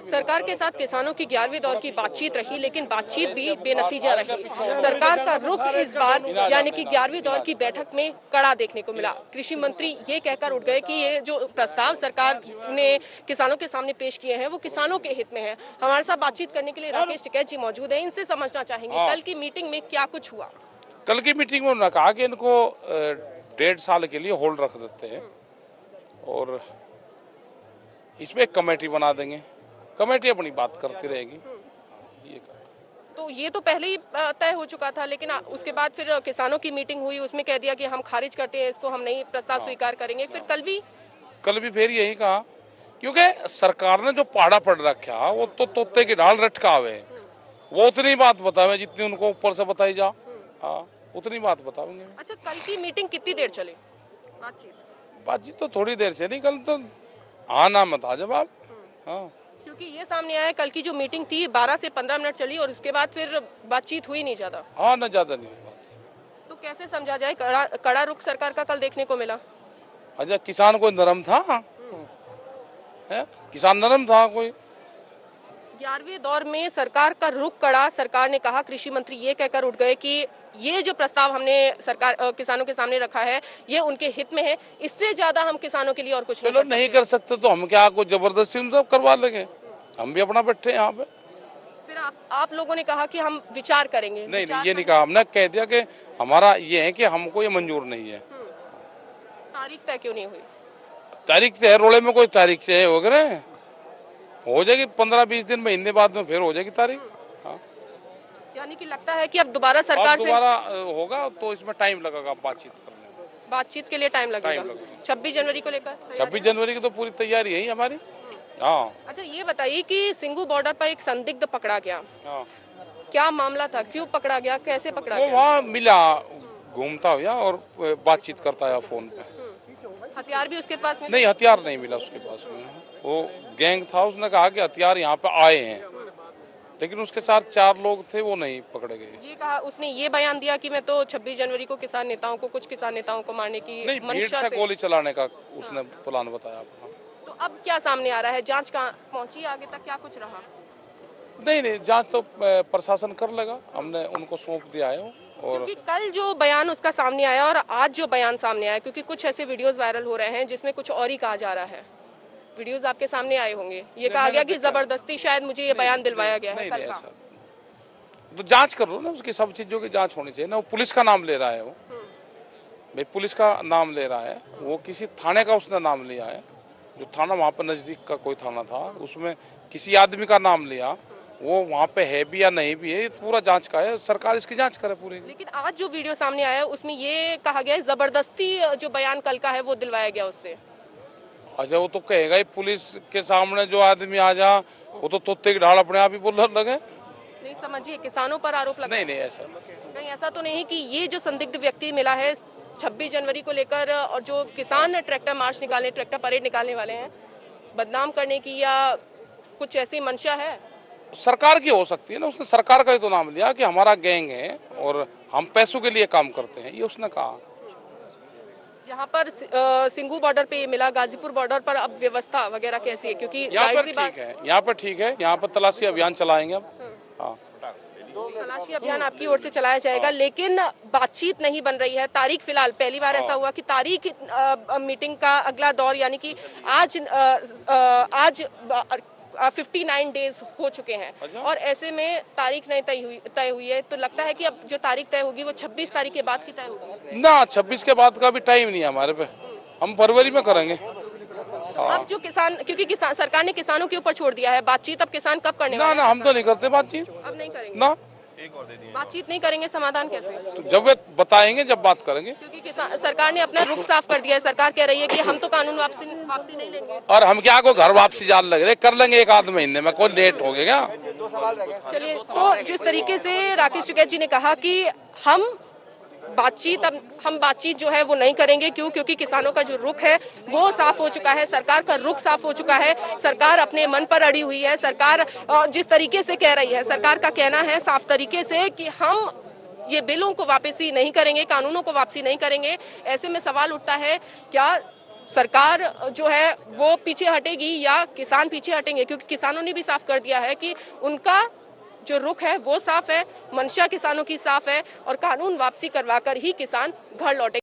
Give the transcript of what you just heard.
सरकार के साथ किसानों की 11वें दौर की बातचीत रही, लेकिन बातचीत भी बेनतीजा रही। सरकार का रुख इस बार यानी कि 11वें दौर की बैठक में कड़ा देखने को मिला। कृषि मंत्री ये कहकर उठ गए कि ये जो प्रस्ताव सरकार ने किसानों के सामने पेश किए हैं वो किसानों के हित में है। हमारे साथ बातचीत करने के लिए राकेश टिकैत जी मौजूद हैं। इनसे समझना चाहेंगे कल की मीटिंग में क्या कुछ हुआ। कल की मीटिंग में उन्होंने कहा कि इनको 1.5 साल के लिए होल्ड रख देते हैं और इसमें एक कमेटी बना देंगे, कमेटी अपनी बात करती रहेगी। ये तो ये तो पहले ही तय हो चुका था, लेकिन उसके बाद फिर किसानों की मीटिंग हुई, उसमें कह दिया कि हम खारिज करते हैं इसको, हम नहीं प्रस्ताव स्वीकार करेंगे। फिर कल भी फिर यही कहा, क्योंकि सरकार ने जो पाड़ा पड़ रखा वो तो तोते की ढाल रटका हुए, वो उतनी बात बतावे जितनी उनको ऊपर से बताई जा। हाँ, उतनी बात बताओगे। अच्छा, कल की मीटिंग कितनी देर चली? बातचीत तो थोड़ी देर से नहीं, कल तो आना मत आ जवाब। हाँ, क्योंकि ये सामने आया कल की जो मीटिंग थी 12 से 15 मिनट चली और उसके बाद फिर बातचीत हुई नहीं ज्यादा। हाँ, न ज्यादा नहीं बात। तो कैसे समझा जाए कड़ा रुख सरकार का कल देखने को मिला? अच्छा, किसान कोई नरम था? है? किसान नरम था कोई? 11वें दौर में सरकार का रुख कड़ा। सरकार ने कहा, कृषि मंत्री ये कहकर उठ गए कि ये जो प्रस्ताव हमने सरकार किसानों के सामने रखा है ये उनके हित में है, इससे ज्यादा हम किसानों के लिए और कुछ नहीं कर सकते तो हम क्या कोई जबरदस्ती उन सब करवा लेंगे? हम भी अपना बैठे यहाँ पे। फिर आप लोगों ने कहा कि हम विचार करेंगे। नहीं, ये नहीं कहा हमने, कह दिया कि हमारा ये है कि हमको ये मंजूर नहीं है। तारीख तय क्यों नहीं हुई? तारीख तय रोले में कोई तारीख तय हो गए, हो जाएगी 15-20 दिन महीने बाद में फिर हो जाएगी तारीख। हाँ, यानी कि लगता है कि अब दोबारा सरकार से दोबारा होगा तो इसमें टाइम लगेगा बातचीत करने में। बातचीत के लिए टाइम लगेगा। 26 जनवरी को लेकर 26 जनवरी की तो पूरी तैयारी है हमारी। हाँ, अच्छा, ये बताइए कि सिंगू बॉर्डर पर एक संदिग्ध पकड़ा गया। हाँ, क्या मामला था? क्यों पकड़ा गया? कैसे पकड़ा गया? वहाँ मिला, घूमता हुआ और बातचीत करता है फोन पे। हथियार भी उसके पास नहीं, हथियार नहीं मिला उसके पास में। वो गैंग था, उसने कहा कि हथियार यहाँ पे आए हैं, लेकिन उसके साथ 4 लोग थे, वो नहीं पकड़े गए। ये कहा उसने, ये बयान दिया कि मैं तो 26 जनवरी को किसान नेताओं को, कुछ किसान नेताओं को मारने की मंशा से गोली चलाने का उसने प्लान बताया। तो अब क्या सामने आ रहा है? जांच कहाँ पहुंची? आगे तक क्या कुछ रहा? नहीं, जांच तो प्रशासन कर लेगा, हमने उनको सौंप दिया है। और क्योंकि कल जो बयान उसका सामने आया और आज जो बयान सामने आया, क्योंकि कुछ ऐसे वीडियोस वायरल हो रहे हैं जिसमें कुछ और ही कहा जा रहा है। वीडियोस आपके सामने आए होंगे, ये कहा गया कि जबरदस्ती शायद मुझे ये बयान दिलवाया गया है। कल का तो जांच कर लो ना, उसकी सब चीजों की जांच होनी चाहिए ना। वो पुलिस का नाम ले रहा है, वो भाई पुलिस का नाम ले रहा है, वो किसी थाने का उसने नाम लिया है, जो थाना वहाँ पे नजदीक का कोई थाना था, उसमें किसी आदमी का नाम लिया, वो वहाँ पे है भी या नहीं भी है, ये पूरा जांच का है। सरकार इसकी जांच करे पूरी। लेकिन आज जो वीडियो सामने आया उसमें ये कहा गया है जबरदस्ती जो बयान कल का है वो दिलवाया गया उससे। अच्छा, वो तो कहेगा ही, पुलिस के सामने जो आदमी आ जा वो तो तोते की ढाल अपने आप ही बोलने लगे। नहीं, समझिए, किसानों पर आरोप लगा। नहीं, ऐसा कहीं ऐसा तो नहीं कि ये जो संदिग्ध व्यक्ति मिला है 26 जनवरी को लेकर और जो किसान ट्रैक्टर मार्च निकालने, ट्रैक्टर परेड निकालने वाले हैं, बदनाम करने की या कुछ ऐसी मंशा है? सरकार की हो सकती है ना, उसने सरकार का ही तो नाम लिया कि हमारा गैंग है और हम पैसों के लिए काम करते हैं, ये उसने कहा। यहाँ पर सिंगू बॉर्डर पे मिला, गाजीपुर बॉर्डर पर अब व्यवस्था वगैरह कैसी है? क्योंकि यहाँ पर ठीक है, यहाँ पर तलाशी अभियान चलाएंगे अब। हाँ, तलाशी अभियान आपकी ओर से चलाया जाएगा, लेकिन बातचीत नहीं बन रही है। तारीख फिलहाल पहली बार ऐसा हुआ कि तारीख मीटिंग का अगला दौर यानी कि आज 59 डेज हो चुके हैं और ऐसे में तारीख नहीं तय हुई है। तो लगता है कि अब जो तारीख तय होगी वो 26 तारीख के बाद की तय होगी ना। 26 के बाद का भी टाइम नहीं है हमारे पे, हम फरवरी में करेंगे। अब जो किसान, क्योंकि सरकार ने किसानों के ऊपर छोड़ दिया है बातचीत, अब किसान कब करने वाले हैं? ना, हम तो नहीं करते बातचीत। अब नहीं करेंगे ना, बातचीत नहीं करेंगे, समाधान कैसे? तो जब वे बताएंगे, जब बात करेंगे। क्योंकि सरकार ने अपना रुख साफ कर दिया है। सरकार कह रही है कि हम तो कानून वापसी नहीं लेंगे। और हम क्या को घर वापसी जान लग रहे, कर लेंगे 1 आध महीने में, कोई लेट हो गया। चलिए, तो जिस तरीके से राकेश टिकैत जी ने कहा कि हम बातचीत जो है वो नहीं करेंगे। क्योंकि किसानों का जो रुख है वो साफ हो चुका है, सरकार का रुख साफ हो चुका है, सरकार अपने मन पर अड़ी हुई है। सरकार जिस तरीके से कह रही है, सरकार का कहना है साफ तरीके से कि हम ये बिलों को वापसी नहीं करेंगे, कानूनों को वापसी नहीं करेंगे। ऐसे में सवाल उठता है, क्या सरकार जो है वो पीछे हटेगी या किसान पीछे हटेंगे, क्योंकि किसानों ने भी साफ कर दिया है कि उनका जो रुख है वो साफ है, मंशा किसानों की साफ है और कानून वापसी करवाकर ही किसान घर लौटे।